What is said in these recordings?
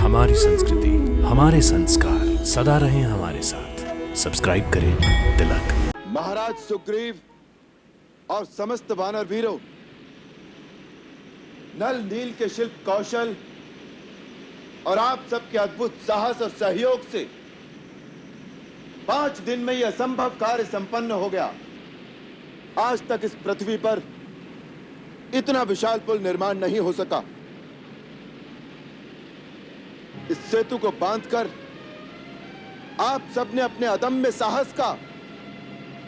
हमारी संस्कृति, हमारे संस्कार सदा रहें हमारे साथ। सब्सक्राइब करें तिलक। महाराज सुग्रीव और समस्त वानर वीरों, नल नील के शिल्प कौशल और आप सबके अद्भुत साहस और सहयोग से 5 दिन में यह असंभव कार्य संपन्न हो गया। आज तक इस पृथ्वी पर इतना विशाल पुल निर्माण नहीं हो सका। इस सेतु को बांधकर आप सबने अपने अदम्य साहस का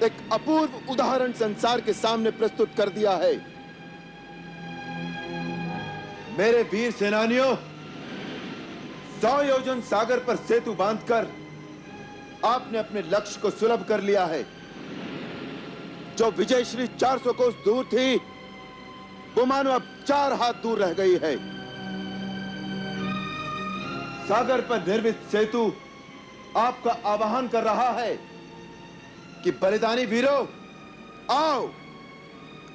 एक अपूर्व उदाहरण संसार के सामने प्रस्तुत कर दिया है। मेरे वीर सेनानियों, 100 योजन सागर पर सेतु बांधकर आपने अपने लक्ष्य को सुलभ कर लिया है। जो विजयश्री 400 कोस दूर थी, वो मानो अब 4 हाथ दूर रह गई है। सागर पर निर्मित सेतु आपका आवाहन कर रहा है कि बलिदानी वीरों, आओ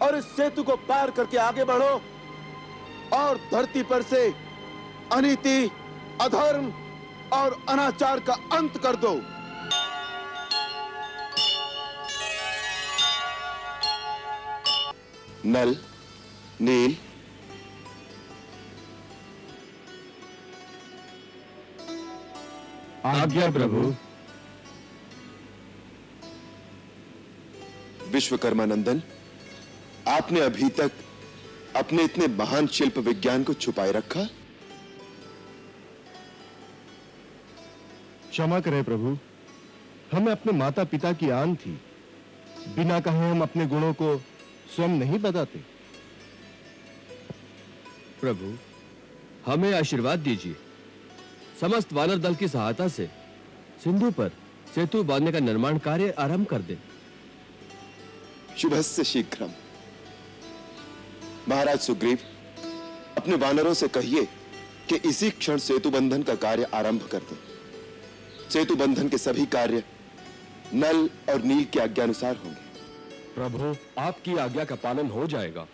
और इस सेतु को पार करके आगे बढ़ो और धरती पर से अनीति, अधर्म और अनाचार का अंत कर दो। नल, नील, आज्ञा प्रभु। विश्वकर्मा नंदन, आपने अभी तक अपने इतने महान शिल्प विज्ञान को छुपाए रखा। क्षमा करें प्रभु, हमें अपने माता पिता की आन थी। बिना कहे हम अपने गुणों को स्वयं नहीं बताते। प्रभु, हमें आशीर्वाद दीजिए। समस्त वानर दल की सहायता से सिंधु पर सेतु बांधने का निर्माण कार्य आरंभ कर दे। शुभस्य शीघ्रम। महाराज सुग्रीव, अपने वानरों से कहिए कि इसी क्षण सेतु बंधन का कार्य आरंभ कर दें। सेतु बंधन के सभी कार्य नल और नील की आज्ञा अनुसार होंगे। प्रभु, आपकी आज्ञा का पालन हो जाएगा।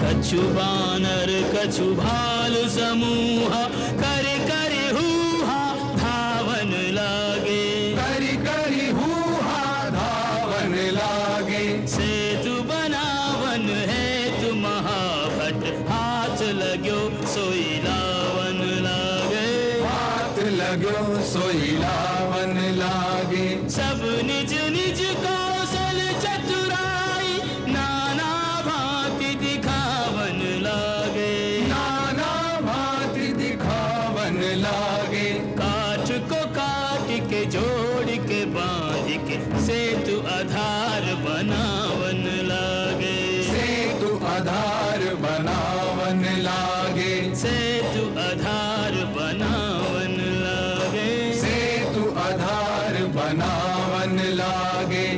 कछु बानर कछु भालु समूह करे करे हुहा धावन लागे, करी करी हुआ धावन लागे। सेतु बनावन है तु महाभट, हाथ लगो सोई लावन लागे। हाथ लगो सोई लावन लागे। सब निज निज कौशल चतुराई, नाना भांति दिखावन लागे। नाना भांति दिखावन लागे। काठ को काट के जोड़ के बांध के सेतु आधार बनावन लागे। सेतु आधार बनावन लागे। सेतु आधार बनावन लागे। सेतु आधार बनावन लागे।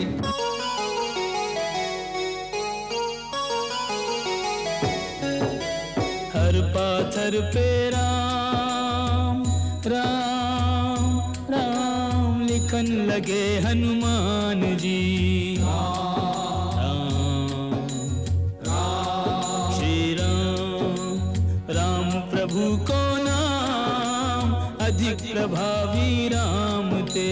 हर पाथर पे राम राम राम लिखन लगे हनुमान जी। श्री राम राम प्रभु को नाम, अधिक प्रभावी राम ते।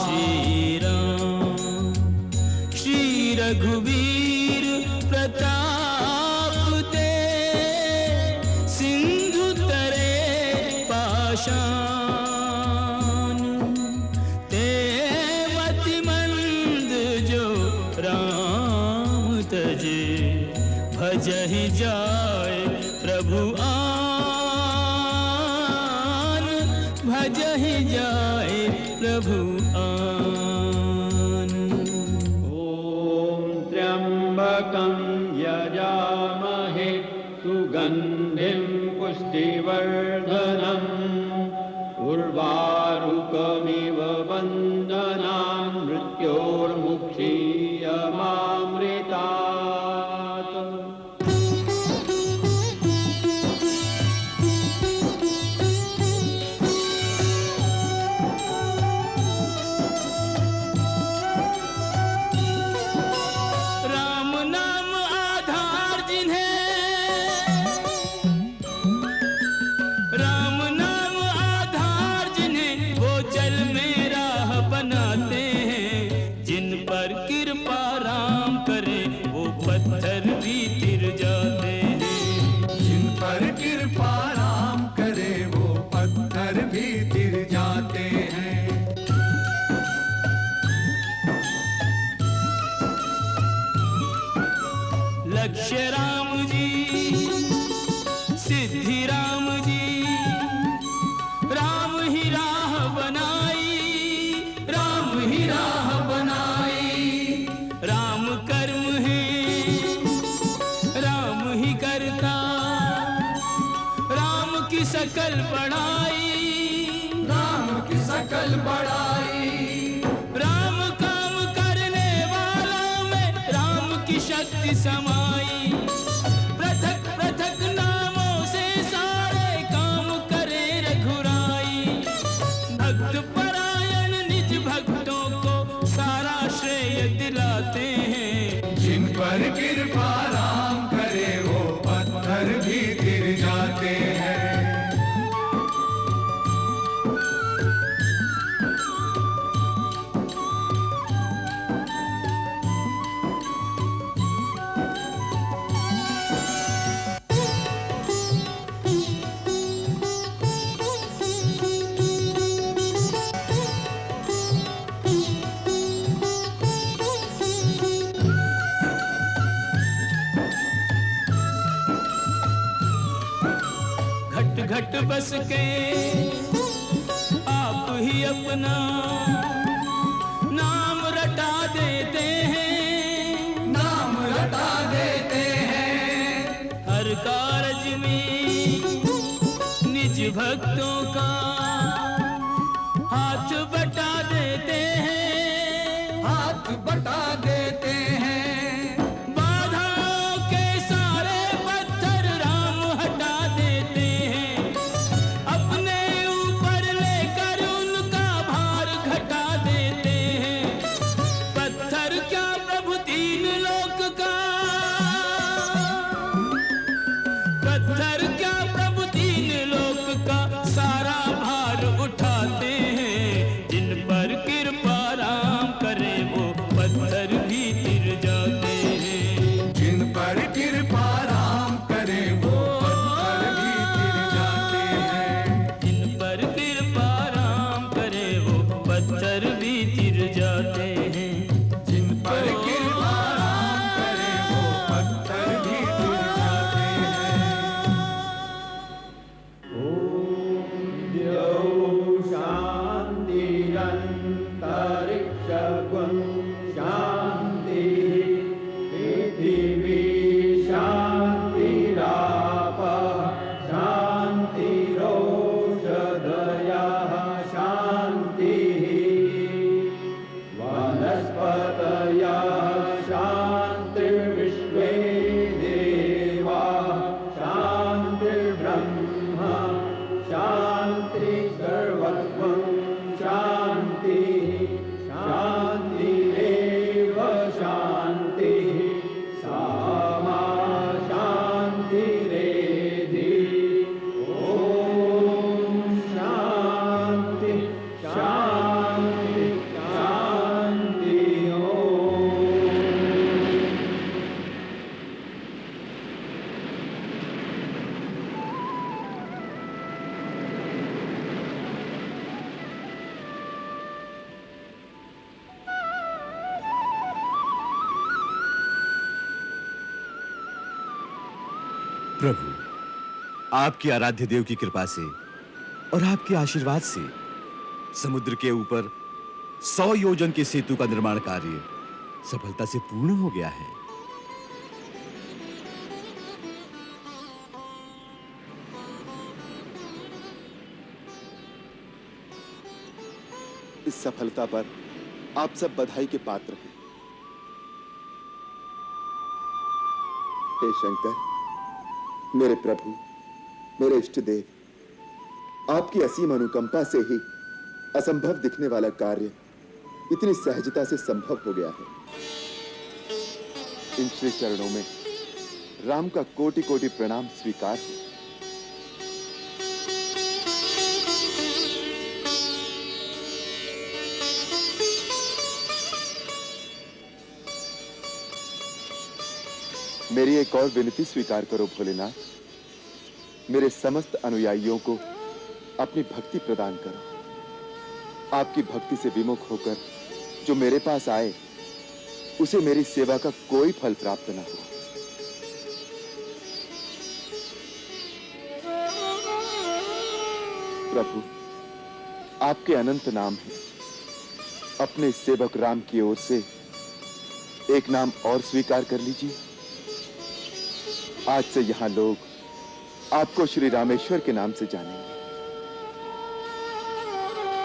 श्री राम श्री रघुवीर प्रताप ते, सिंधु तरे पाषाण ते। मति मंद जो राम तजे, भजहि जाय प्रभु आन, भजहि जाय प्रभु आन। त्र्यंबकं यजामहे सुगंधिं पुष्टिवर्धनम्, उर्वारुकमिव बन्धनान् मृत्योर्मुक्षीयमामृतात्। पत्थर भी तिर जाते हैं। जिन पर कृपा राम करे वो पत्थर भी तिर जाते हैं। लक्ष्य राम जी, सिद्धि राम जी, राम ही राह बनाई, राम ही राह बनाई। राम कर्म है, राम ही करता, राम की सकल बड़ाई, राम की सकल बड़ाई। राम काम करने वालों में राम की शक्ति समाई। पृथक पृथक नामों से सारे काम करे रघुराई। भक्त परायण निज भक्तों को सारा श्रेय दिलाते हैं। जिन पर कृपा राम करे वो पत्थर भी तिर जाते हैं। घट घट बस के आप ही अपना नाम रटा देते हैं, नाम रटा देते हैं। हर कारज में निज भक्तों का हाथ बटा देते हैं, हाथ बटा देते हैं। बाधाओं के सारे पत्थर राम हटा देते हैं। अपने ऊपर लेकर उनका भार घटा देते हैं। पत्थर क्या प्रभु तीन लोक का, पत्थर क्या प्रभु तीन लोक का सारा भार उठाते हैं। जिन पर कृपा राम करे वो पत्थर भी तिर जाते हैं। जिन पर कृपा राम करे वो पत्थर भी तिर जाते हैं। जिन पर कृपा राम करे वो पत्थर भी तिर जाते हैं। जिन पर कृपा राम करे वो पत्थर भी तिर जाते हैं। द्यौ शान्तिरन्तरिक्षगुं शान्तिः पृथिवी शान्तिरापः शान्तिरोषधयः शान्तिः वनस्पतयः शान्तिर्विश्वे देवाः शान्तिर्ब्रह्म शान्ति सर्वत्वं शान्तिः शान्तिरेव शान्तिः सामा शान्तिरेधि। ॐ शान्ति शान्ति शान्ति ॐ। प्रभु, आपकी आराध्य देव की कृपा से और आपके आशीर्वाद से समुद्र के ऊपर 100 योजन के सेतु का निर्माण कार्य सफलता से पूर्ण हो गया है। इस सफलता पर आप सब बधाई के पात्र हैं। हे शंकर, मेरे प्रभु, मेरे इष्ट देव, आपकी असीम अनुकंपा से ही असंभव दिखने वाला कार्य इतनी सहजता से संभव हो गया है। इन श्री चरणों में राम का कोटि कोटि प्रणाम स्वीकार हो। मेरी एक और विनती स्वीकार करो भोलेनाथ। मेरे समस्त अनुयायियों को अपनी भक्ति प्रदान करो। आपकी भक्ति से विमुख होकर जो मेरे पास आए, उसे मेरी सेवा का कोई फल प्राप्त न हो। प्रभु, आपके अनंत नाम हैं। अपने सेवक राम की ओर से एक नाम और स्वीकार कर लीजिए। आज से यहां लोग आपको श्री रामेश्वर के नाम से जानेंगे।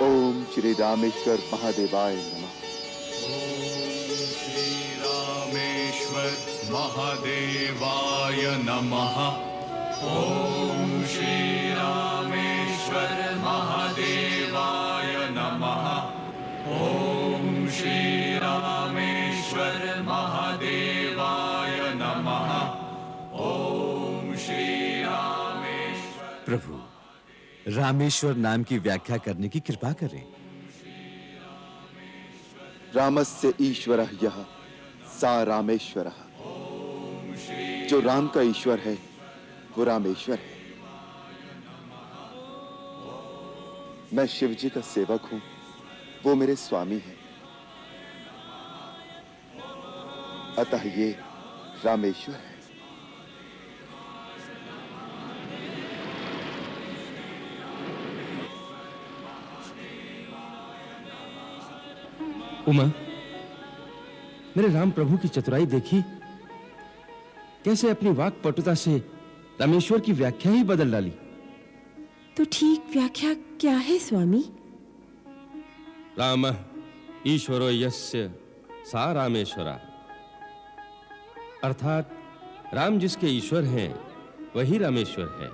ओम श्री रामेश्वर महादेवाय नमः। श्री रामेश्वर महादेवाय नमः। ओम श्री रामेश्वर महादेवाय नमः। ओम श्री रामेश्वर महादेवाय नमः। ओम श्री रामेश्वर। प्रभु, रामेश्वर नाम की व्याख्या करने की कृपा करें। रामस्य ईश्वरः यः सा रामेश्वरः। जो राम का ईश्वर है वो रामेश्वर है। मैं शिव जी का सेवक हूं, वो मेरे स्वामी हैं। अतः ये रामेश्वर है। उमा, मेरे राम प्रभु की चतुराई देखी, कैसे अपनी वाक पटुता से रामेश्वर की व्याख्या ही बदल डाली। तो ठीक व्याख्या क्या है स्वामी? राम ईश्वरो यस्य सा रामेश्वरा। अर्थात राम जिसके ईश्वर हैं वही रामेश्वर है।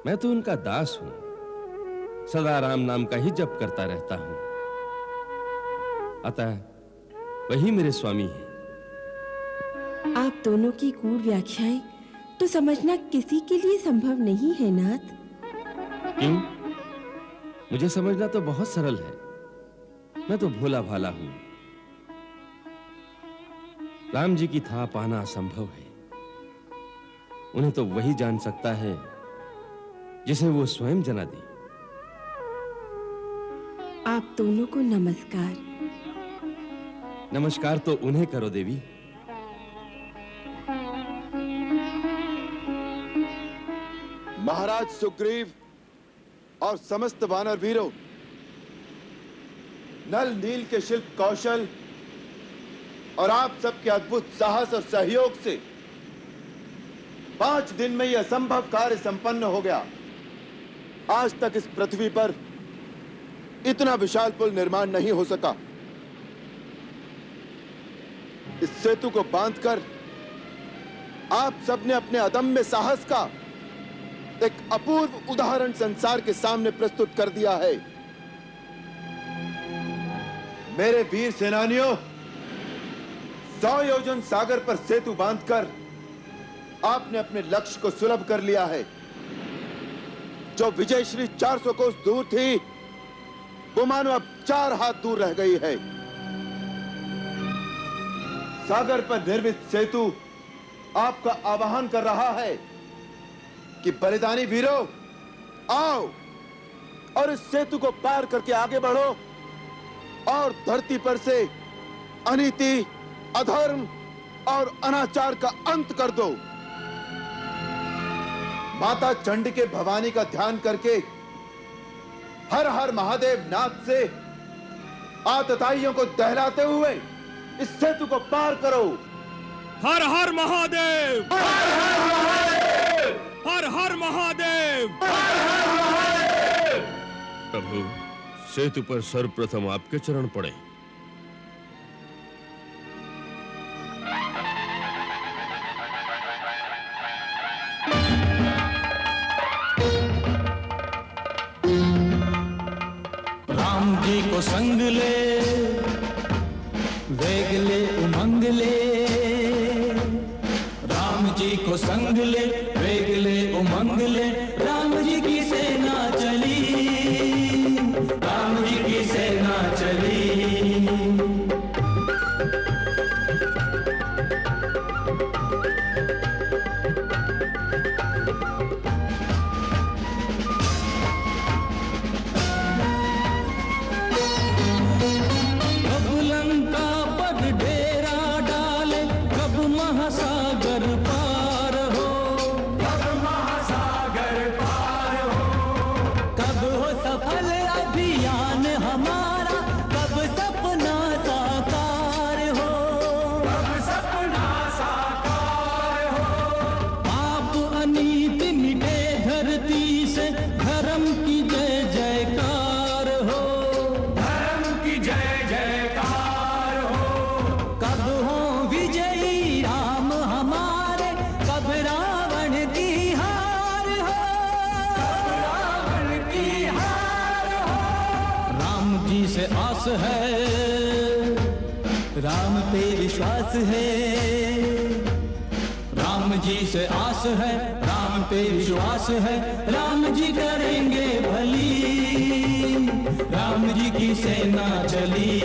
मैं तो उनका दास हूं, सदा राम नाम का ही जप करता रहता हूं। अतः वही मेरे स्वामी हैं। आप दोनों की गूढ़ व्याख्याएं तो समझना किसी के लिए संभव नहीं है नाथ। क्यों? मुझे समझना तो बहुत सरल है। मैं तो भोला भाला हूं। राम जी की था पाना असंभव है। उन्हें तो वही जान सकता है जिसे वो स्वयं जना दे। आप दोनों को नमस्कार। नमस्कार तो उन्हें करो देवी। महाराज सुग्रीव और समस्त वानर वीरों, नल नील के शिल्प कौशल और आप सबके अद्भुत साहस और सहयोग से 5 दिन में यह असंभव कार्य संपन्न हो गया। आज तक इस पृथ्वी पर इतना विशाल पुल निर्माण नहीं हो सका। इस सेतु को बांधकर आप सबने अपने अदम्य साहस का एक अपूर्व उदाहरण संसार के सामने प्रस्तुत कर दिया है। मेरे वीर सेनानियों, 100 योजन सागर पर सेतु बांधकर आपने अपने लक्ष्य को सुलभ कर लिया है। जो विजयश्री 400 कोस दूर थी, वो मानो अब 4 हाथ दूर रह गई है। सागर पर निर्मित सेतु आपका आह्वान कर रहा है कि बलिदानी वीरों, आओ और इस सेतु को पार करके आगे बढ़ो और धरती पर से अनीति, अधर्म और अनाचार का अंत कर दो। माता चंडिके भवानी का ध्यान करके हर हर महादेव नाथ से आतताइयों को दहलाते हुए इस सेतु को पार करो। हर हर महादेव, हर हर महादेव, हर हर महादेव। प्रभु, सेतु पर सर्वप्रथम आपके चरण पड़े। राम जी को संग ले, वेग ले, उमंग ले। राम जी को संग ले, वेग ले, उमंग ले। राम जी की सेना चली, राम जी की सेना चली। आस है, राम पे विश्वास है। राम जी से आस है, राम पे विश्वास है, राम जी करेंगे भली। राम जी की सेना चली,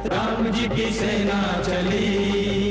राम जी की सेना चली।